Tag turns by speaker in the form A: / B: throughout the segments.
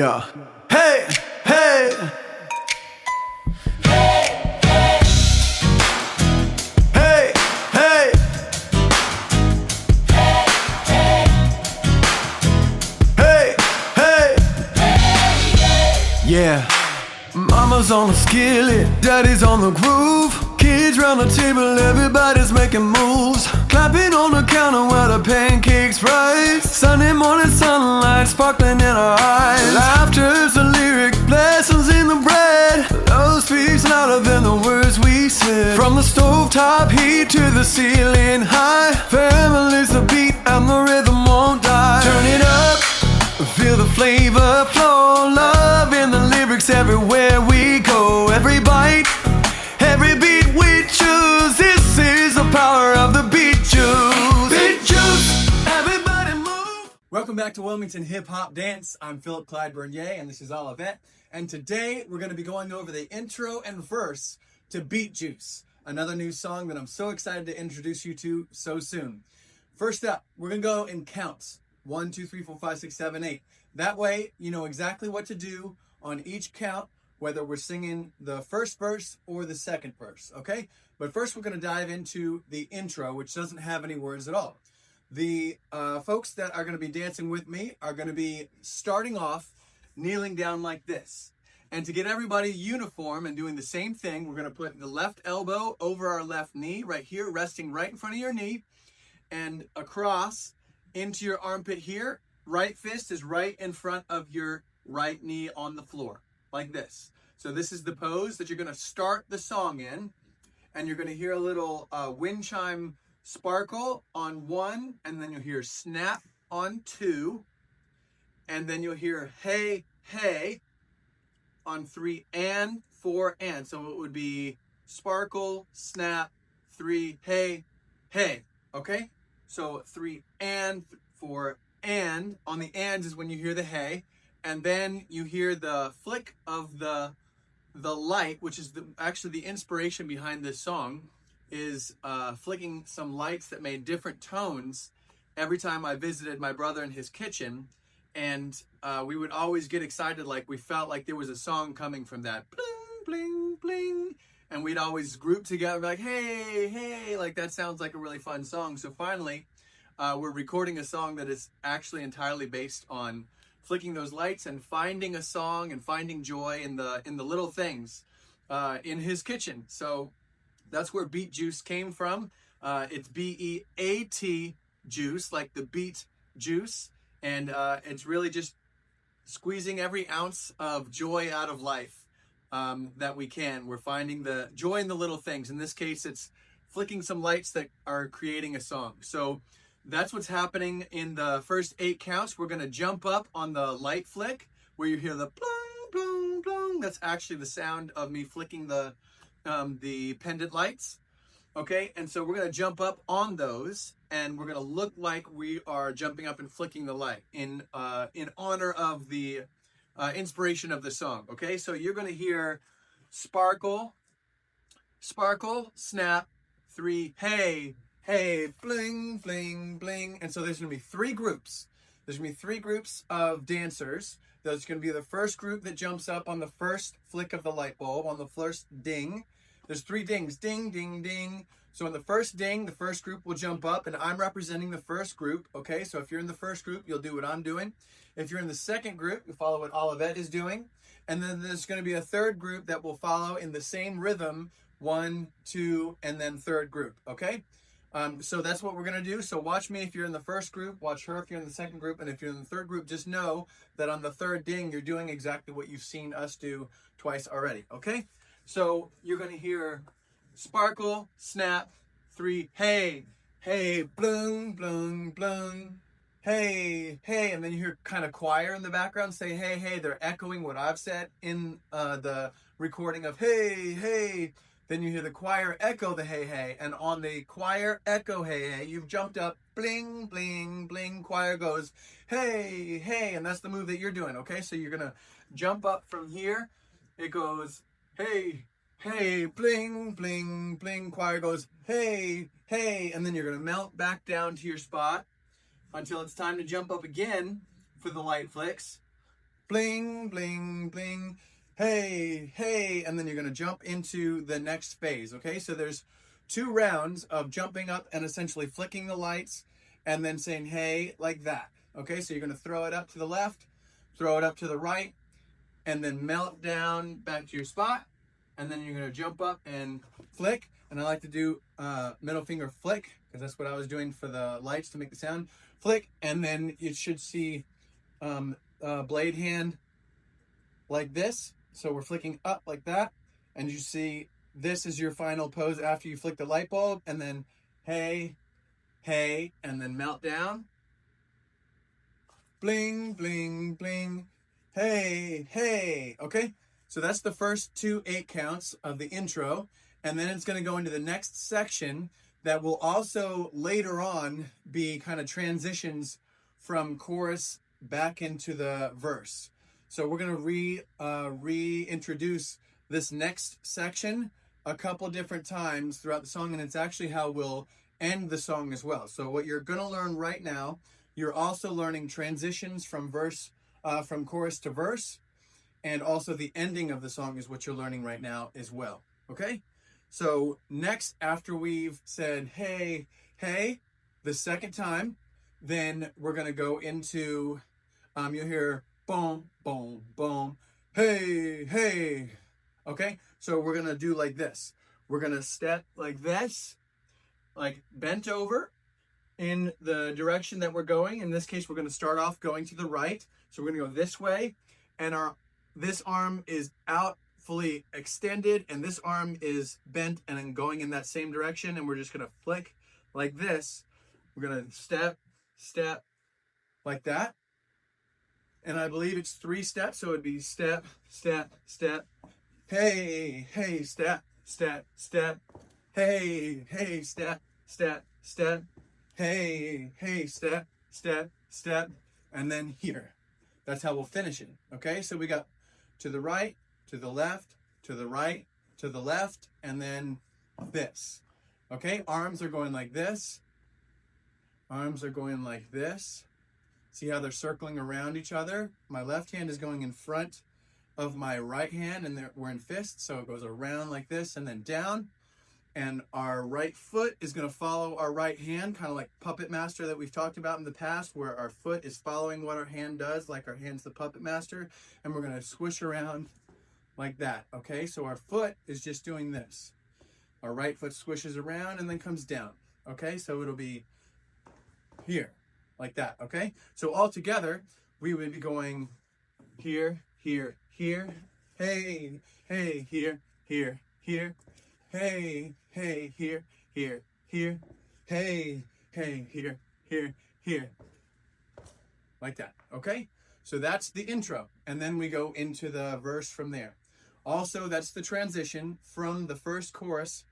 A: Yeah. Hey, hey. Hey, hey. Hey, hey. Yeah. Mama's on the skillet, daddy's on the groove. Kids round the table, everybody's making moves. Clapping on the counter while the pancakes rise. Sunday morning sunlight sparkling in our eyes. Laughter's the lyric, blessings in the bread. Love speaks louder than the words we said. From the stovetop heat to the ceiling high. Family's the beat and the rhythm won't die. Turn it up, feel the flavor flow. Love in the lyrics everywhere we go. Every bite, every beat we choose. This is the power of the beat juice. Beat juice, everybody move.
B: Welcome back to Wilmington Hip Hop Dance. I'm Philip Clyde Bernier and this is Olivet. And today we're going to be going over the intro and verse to Beat Juice, another new song that I'm so excited to introduce you to so soon. First up, we're going to go in counts. 1, 2, 3, 4, 5, 6, 7, 8. That way, you know exactly what to do on each count, whether we're singing the first verse or the second verse, okay? But first, we're going to dive into the intro, which doesn't have any words at all. The folks that are going to be dancing with me are going to be starting off kneeling down like this. And to get everybody uniform and doing the same thing, we're going to put the left elbow over our left knee right here, resting right in front of your knee, and across into your armpit here. Right fist is right in front of your right knee on the floor, like this. So this is the pose that you're going to start the song in, and you're going to hear a little wind chime sparkle on 1, and then you'll hear snap on 2, and then you'll hear hey, hey on 3 and 4 and. So it would be sparkle, snap, 3, hey, hey, okay? So 3 and 4 and. On the and is when you hear the hey, and then you hear the flick of the light, which is actually the inspiration behind this song, is flicking some lights that made different tones every time I visited my brother in his kitchen, and we would always get excited, like we felt like there was a song coming from that. Bling, bling, bling. And we'd always group together like, hey, hey, like that sounds like a really fun song. So finally, we're recording a song that is actually entirely based on flicking those lights and finding a song and finding joy in the little things in his kitchen. So that's where Beat Juice came from. It's B-E-A-T juice, like the beet juice. And it's really just squeezing every ounce of joy out of life that we can. We're finding the joy in the little things. In this case, it's flicking some lights that are creating a song. So that's what's happening in the first 8 counts. We're going to jump up on the light flick where you hear the plung, plung, plung. That's actually the sound of me flicking the pendant lights. Okay, and so we're going to jump up on those, and we're going to look like we are jumping up and flicking the light in honor of the inspiration of the song. Okay, so you're going to hear sparkle, sparkle, snap, 3, hey, hey, bling, bling, bling. And so there's going to be 3 groups. There's going to be 3 groups of dancers. There's going to be the first group that jumps up on the first flick of the light bulb, on the first ding. There's 3 dings, ding, ding, ding. So in the first ding, the first group will jump up, and I'm representing the first group, okay? So if you're in the first group, you'll do what I'm doing. If you're in the second group, you follow what Olivet is doing. And then there's going to be a third group that will follow in the same rhythm, 1, 2, and then third group, okay? So that's what we're going to do. So watch me if you're in the first group, watch her if you're in the second group, and if you're in the third group, just know that on the third ding, you're doing exactly what you've seen us do twice already, okay? So you're going to hear sparkle, snap, 3, hey, hey, blung, blung, blung, hey, hey, and then you hear kind of choir in the background say, hey, hey. They're echoing what I've said in the recording of hey, hey. Then you hear the choir echo the hey, hey, and on the choir echo hey, hey, you've jumped up, bling, bling, bling, choir goes, hey, hey, and that's the move that you're doing, okay? So you're going to jump up from here. It goes, hey, hey, bling, bling, bling, choir goes, hey, hey, and then you're going to melt back down to your spot until it's time to jump up again for the light flicks. bling, bling, bling, hey, hey, and then you're gonna jump into the next phase, okay? So there's 2 rounds of jumping up and essentially flicking the lights and then saying hey like that, okay? So you're gonna throw it up to the left, throw it up to the right, and then melt down back to your spot, and then you're gonna jump up and flick. And I like to do middle finger flick because that's what I was doing for the lights to make the sound. Flick, and then you should see blade hand like this. So we're flicking up like that, and you see this is your final pose after you flick the light bulb, and then hey, hey, and then melt down. Bling, bling, bling. Hey, hey. Okay, so that's the first 2 8 counts of the intro, and then it's going to go into the next section that will also later on be kind of transitions from chorus back into the verse. So we're going to reintroduce this next section a couple different times throughout the song, and it's actually how we'll end the song as well. So what you're going to learn right now, you're also learning transitions from from chorus to verse, and also the ending of the song is what you're learning right now as well. Okay? So next, after we've said hey, hey, the second time, then we're gonna go into, you'll hear boom, boom, boom, hey, hey. Okay? So we're gonna do like this. We're gonna step like this, like bent over, in the direction that we're going. In this case, we're going to start off going to the right. So we're going to go this way, and this arm is out fully extended, and this arm is bent and then going in that same direction, and we're just going to flick like this. We're going to step, step, like that. And I believe it's 3 steps, so it'd be step, step, step, hey, hey, step, step, step, hey, hey, step, step, step, hey, hey, step, step, step, and then here. That's how we'll finish it, okay? So we got to the right, to the left, to the right, to the left, and then this, okay? Arms are going like this. Arms are going like this. See how they're circling around each other? My left hand is going in front of my right hand, and we're in fists, so it goes around like this and then down. And our right foot is going to follow our right hand, kind of like Puppet Master that we've talked about in the past, where our foot is following what our hand does, like our hand's the puppet master, and we're going to swish around like that, okay? So our foot is just doing this. Our right foot swishes around and then comes down, okay? So it'll be here, like that, okay? So all together, we would be going here, here, here, hey, hey, here, here, here, hey, hey, here, here, here, hey, hey, here, here, here. Like that, okay? So that's the intro, and then we go into the verse from there. Also, that's the transition from the first chorus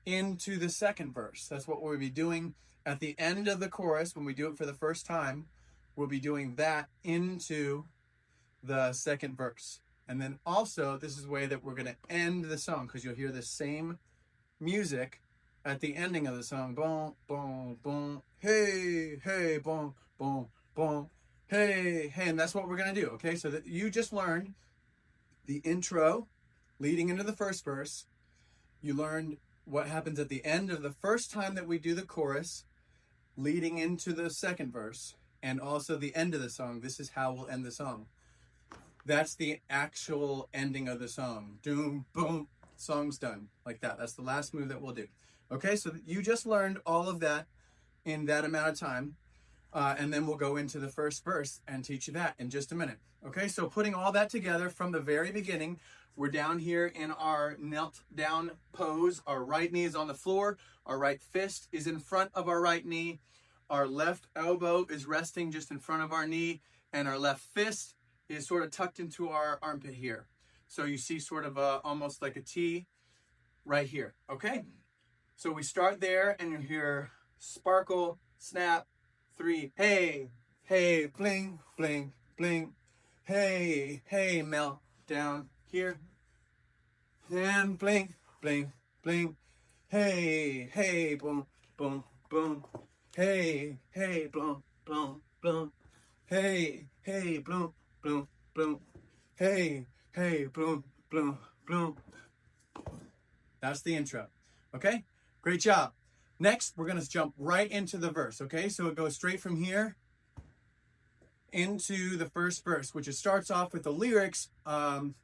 B: into the second verse. That's what we'll be doing at the end of the chorus. When we do it for the first time, we'll be doing that into the second verse. And then also, this is the way that we're going to end the song, because you'll hear the same music at the ending of the song. Boom, boom, boom, hey, hey, boom, boom, boom, hey, hey. And that's what we're going to do, okay? So that you just learned the intro leading into the first verse. You learned what happens at the end of the first time that we do the chorus leading into the second verse, and also the end of the song. This is how we'll end the song. That's the actual ending of the song. Doom, boom, song's done. Like that. That's the last move that we'll do. Okay, so you just learned all of that in that amount of time. And then we'll go into the first verse and teach you that in just a minute. Okay, so putting all that together from the very beginning, we're down here in our knelt down pose. Our right knee is on the floor. Our right fist is in front of our right knee. Our left elbow is resting just in front of our knee. And our left fist is sort of tucked into our armpit here. So you see sort of almost like a T right here, okay? So we start there, and you hear sparkle, snap, 3, hey, hey, bling, bling, bling, hey, hey, melt down here, and bling, bling, bling, hey, hey, boom, boom, boom, hey, hey, boom, boom, boom, hey, hey, boom, boom, bloom. Hey, hey, bloom, bloom, bloom. That's the intro. Okay? Great job. Next, we're going to jump right into the verse. Okay? So it goes straight from here into the first verse, which it starts off with the lyrics,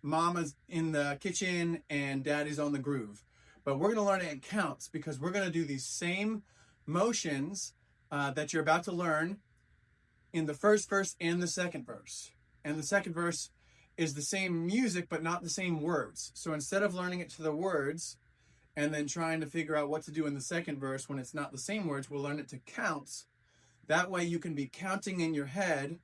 B: mama's in the kitchen and daddy's on the groove. But we're going to learn it in counts because we're going to do these same motions that you're about to learn in the first verse and the second verse. And the second verse is the same music, but not the same words. So instead of learning it to the words and then trying to figure out what to do in the second verse when it's not the same words, we'll learn it to counts. That way you can be counting in your head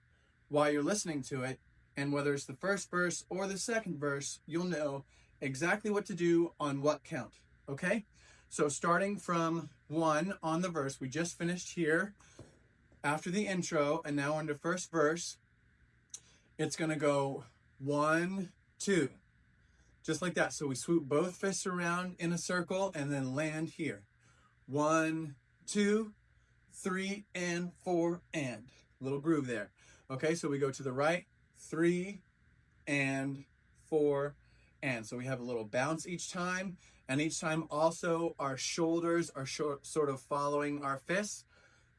B: while you're listening to it. And whether it's the first verse or the second verse, you'll know exactly what to do on what count. Okay? So starting from 1 on the verse, we just finished here after the intro, and now on the first verse, it's going to go 1, 2, just like that. So we swoop both fists around in a circle and then land here. 1, 2, 3, and 4, and little groove there. Okay, so we go to the right, 3 and 4, and so we have a little bounce each time, and each time also our shoulders are sort of following our fists.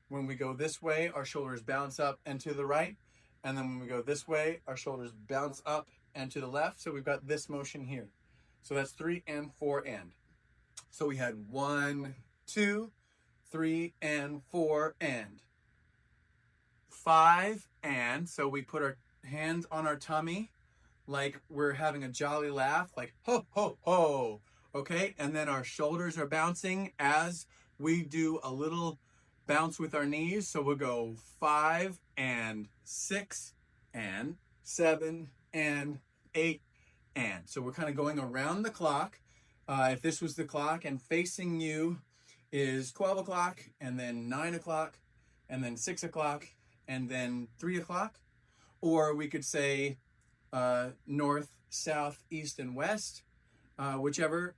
B: When we go this way, our shoulders bounce up and to the right. And then when we go this way, our shoulders bounce up and to the left. So we've got this motion here. So that's 3 and 4 and. So we had 1, 2, 3 and 4 and. 5 and. So we put our hands on our tummy like we're having a jolly laugh, like ho, ho, ho. Okay, and then our shoulders are bouncing as we do a little bounce with our knees. So we'll go 5 and 6 and 7 and 8 and. So we're kind of going around the clock. If this was the clock and facing you is 12 o'clock and then 9 o'clock and then 6 o'clock and then 3 o'clock. Or we could say north, south, east, and west. Whichever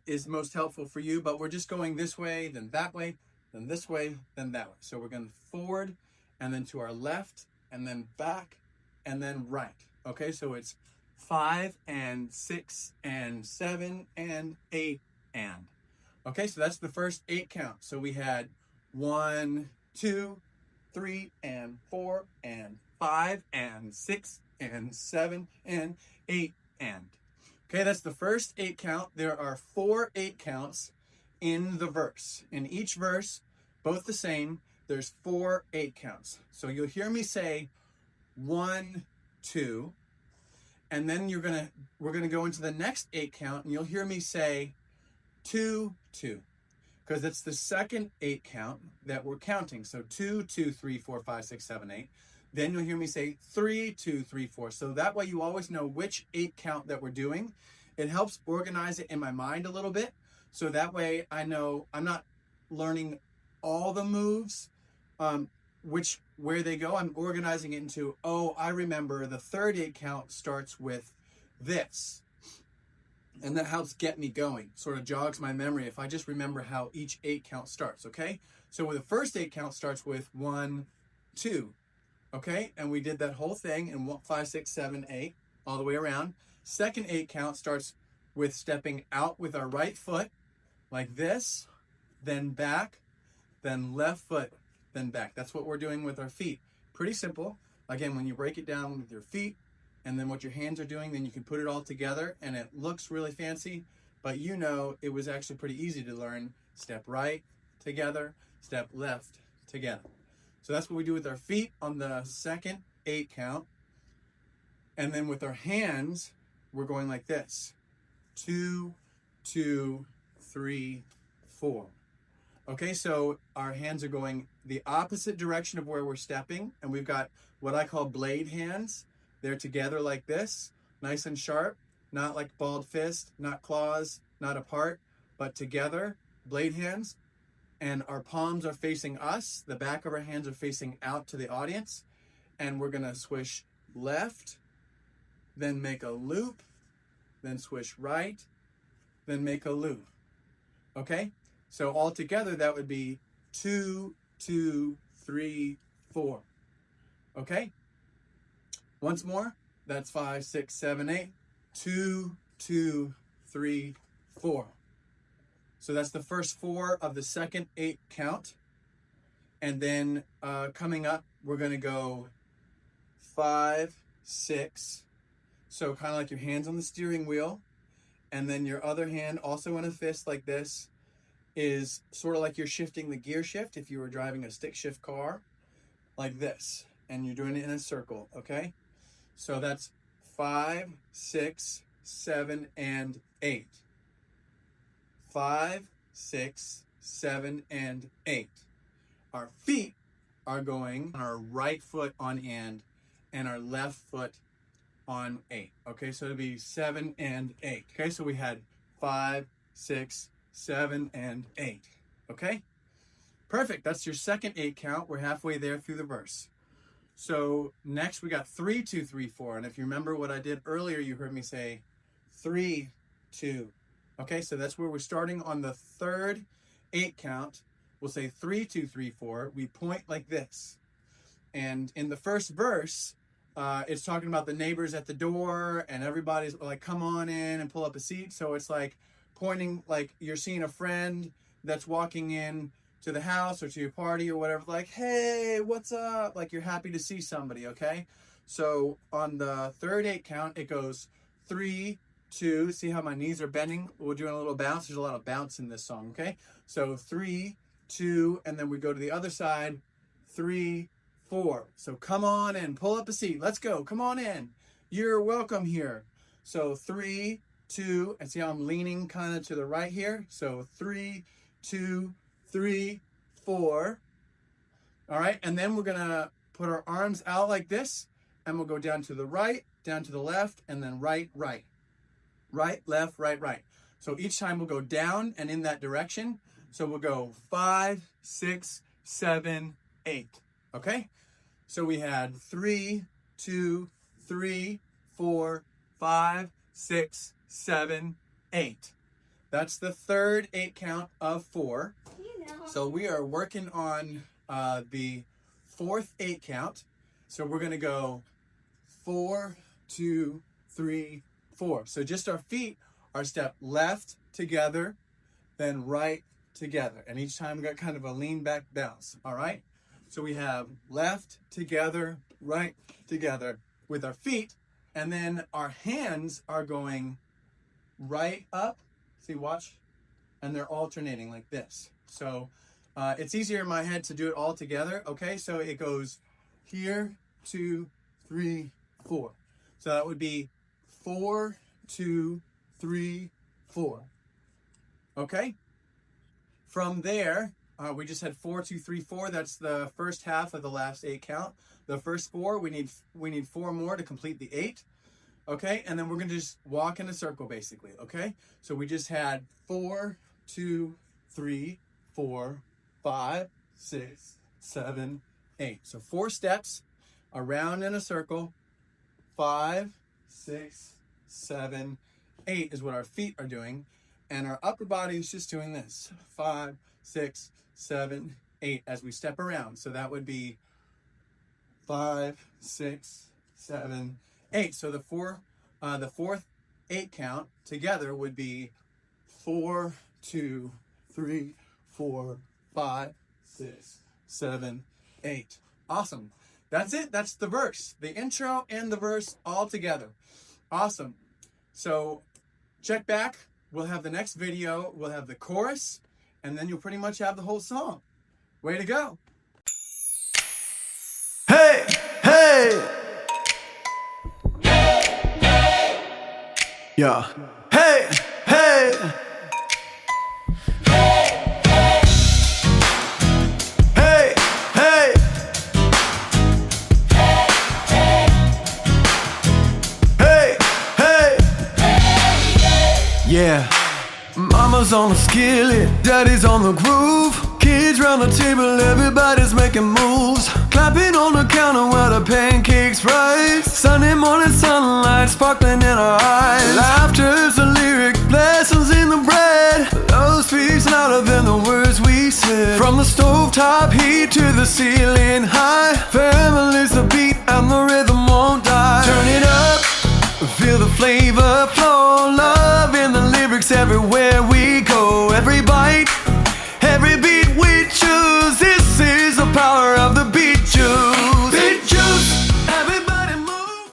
B: is most helpful for you. But we're just going this way, then that way, then this way, then that way. So we're going forward and then to our left and then back and then right. Okay, so it's 5 and 6 and 7 and 8 and. Okay, so that's the first 8 count. So we had 1, 2, 3 and 4 and 5 and 6 and 7 and 8 and. Okay, that's the first 8 count. There are 4 8 counts in the verse. In each verse, both the same, there's 4 8 counts. So you'll hear me say 1, 2, and then we're gonna go into the next 8 count, and you'll hear me say 2, 2, because it's the second 8 count that we're counting. So 2, 2, 3, 4, 5, 6, 7, 8. Then you'll hear me say 3, 2, 3, 4. So that way you always know which 8 count that we're doing. It helps organize it in my mind a little bit. So that way I know I'm not learning all the moves, where they go. I'm organizing it into, oh, I remember the third 8 count starts with this. And that helps get me going, sort of jogs my memory if I just remember how each 8 count starts, okay? So the first 8 count starts with 1, 2, okay? And we did that whole thing in 5, 6, 7, 8, all the way around. Second 8 count starts with stepping out with our right foot, like this, then back, then left foot, then back. That's what we're doing with our feet. Pretty simple. Again, when you break it down with your feet and then what your hands are doing, then you can put it all together and it looks really fancy, but you know it was actually pretty easy to learn. Step right together, step left together. So that's what we do with our feet on the second 8 count. And then with our hands, we're going like this. 2, 2, 3, 4. Okay, so our hands are going the opposite direction of where we're stepping, and we've got what I call blade hands. They're together like this, nice and sharp, not like balled fist, not claws, not apart, but together, blade hands. And our palms are facing us, the back of our hands are facing out to the audience, and we're gonna swish left, then make a loop, then swish right, then make a loop. Okay? So all together that would be 2, 2, 3, 4. Okay? Once more. That's 5, 6, 7, 8. 2, 2, 3, 4. So that's the first 4 of the second 8 count. And then coming up, we're going to go 5, 6. So kind of like your hands on the steering wheel. And then your other hand also in a fist like this is sort of like you're shifting the gear shift if you were driving a stick shift car like this. And you're doing it in a circle, okay? So that's 5, 6, 7, and 8. 5, 6, 7, and 8. Our feet are going on our right foot on and our left foot on 8. Okay, so it'll be 7 and 8. Okay, so we had 5, 6, 7, and 8. Okay, perfect. That's your second 8 count. We're halfway there through the verse. So next we got 3, 2, 3, 4. And if you remember what I did earlier, you heard me say 3, 2. Okay, so that's where we're starting on the third 8 count. We'll say 3, 2, 3, 4. We point like this. And in the first verse, it's talking about the neighbors at the door and everybody's like, come on in and pull up a seat. So it's like pointing like you're seeing a friend that's walking in to the house or to your party or whatever, like, hey, what's up? Like you're happy to see somebody, okay? So on the third 8 count, it goes 3, 2. See how my knees are bending? We're doing a little bounce. There's a lot of bounce in this song, okay? So 3, 2, and then we go to the other side, 3, 4. So come on in, pull up a seat. Let's go. Come on in. You're welcome here. So 3, 2, and see how I'm leaning kind of to the right here? So 3, 2, 3, 4. All right, and then we're gonna put our arms out like this, and we'll go down to the right, down to the left, and then right, right. Right, left, right, right. So each time we'll go down and in that direction. So we'll go 5, 6, 7, 8. Okay? So we had 3, 2, 3, 4, 5, 6, 7, 8. That's the third 8 count of 4. So we are working on the fourth 8 count. So we're going to go 4, 2, 3, 4. So just our feet are step left together, then right together. And each time we got kind of a lean back bounce. All right? So we have left together, right together with our feet. And then our hands are going right up. See, watch. And they're alternating like this. So it's easier in my head to do it all together. Okay, so it goes here, 2, 3, 4. So that would be 4, 2, 3, 4. Okay? From there, we just had 4, 2, 3, 4. That's the first half of the last 8 count. The first 4, we need 4 more to complete the 8. Okay, and then we're gonna just walk in a circle basically. Okay, so we just had 4, 2, 3, 4, 5, 6, 7, 8. So 4 steps around in a circle. 5, 6, 7, 8 is what our feet are doing, and our upper body is just doing this. 5, 6, 7, 8 as we step around. So that would be 5, 6, 7, 8. So the fourth 8 count together would be 4, 2, 3, 4, 5, 6, 7, 8. Awesome. That's it. That's the verse. The intro and the verse all together. Awesome. So check back. We'll have the next video. We'll have the chorus, and then you'll pretty much have the whole song. Way to go.
A: Hey, hey. Yeah. Hey, hey. Hey, hey. Hey, hey. Yeah. Mama's on the skillet, daddy's on the groove. Kids round the table, everybody's making moves. Clapping on the counter while the pancakes rise. Sunday morning sunlight sparkling in our eyes. Laughter's the lyric, blessings in the bread. Love speaks louder than the words we said. From the stovetop heat to the ceiling high, family's the beat and the